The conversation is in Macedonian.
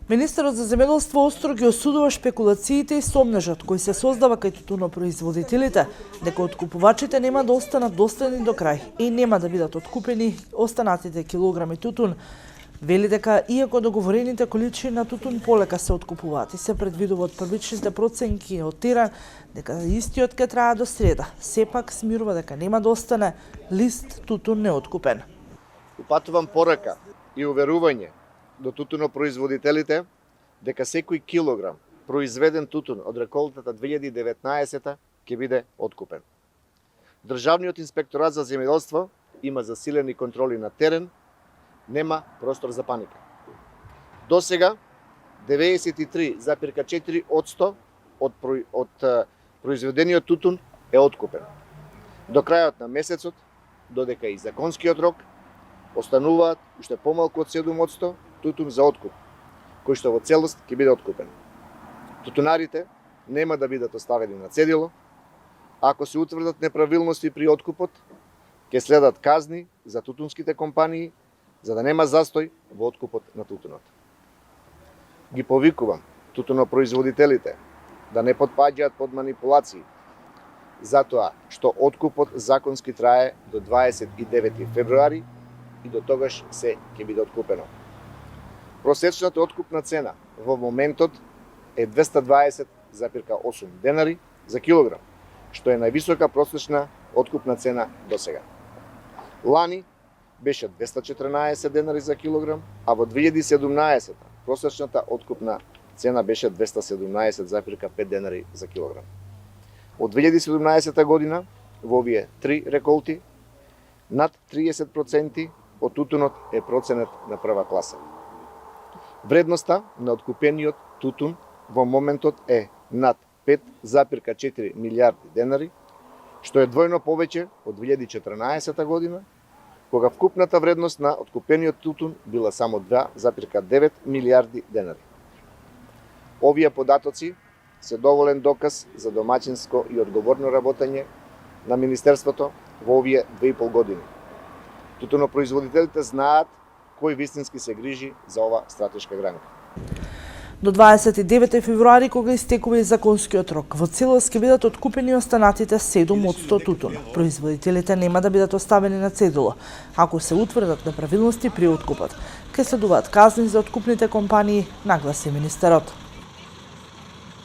Министерот за земјоделство остро ги осудува шпекулациите и сомнежот кој се создава кај тутунопроизводителите дека откупувачите нема да останат доследни до крај и нема да бидат откупени останатите килограми тутун. Вели дека иако договорените количини на тутун полека се откупуваат и се предвидува од првичните проценки од Тиран дека истиот ќе трае до среда, сепак смирува дека нема да остане лист тутун неоткупен. Упатувам порака и уверување до тутунопроизводителите дека секој килограм произведен тутун од реколтата 2019 ќе биде откупен. Државниот инспекторат за земјоделство има засилени контроли на терен, нема простор за паника. До сега 93,4% од произведениот тутун е откупен. До крајот на месецот, додека и законскиот рок, остануваат уште помалку од 7% тутун за откуп, кој што во целост ќе биде откупен. Тутунарите нема да бидат оставени на цедило. Ако се утврдат неправилности при откупот, ќе следат казни за тутунските компании, за да нема застој во откупот на тутунот. Ги повикувам тутунопроизводителите да не потпаѓаат под манипулации, затоа што откупот законски трае до 29 февруари и до тогаш се ќе биде откупено. Просечната откупна цена во моментот е 220,8 денари за килограм, што е највисока просечна откупна цена до сега. Лани беше 214 денари за килограм, а во 2017 просечната откупна цена беше 217,5 денари за килограм. Од 2017 година во овие три реколти над 30% од тутунот е проценет на прва класа. Вредноста на откупениот тутун во моментот е над 5,4 милиарди денари, што е двојно повеќе од 2014 година, кога вкупната вредност на откупениот тутун била само 2,9 милиарди денари. Овие податоци се доволен доказ за домаќинско и одговорно работење на Министерството во овие 2,5 години. Тутунопроизводителите знаат кој вистински се грижи за ова стратешка гранка. До 29 февруари, кога истекува и законскиот рок, во целост ќе бидат откупени останатите 7% тутун. Производителите нема да бидат оставени на цедило. Ако се утврдат неправилности при откупот, ќе следуваат казни за откупните компании, нагласи министерот.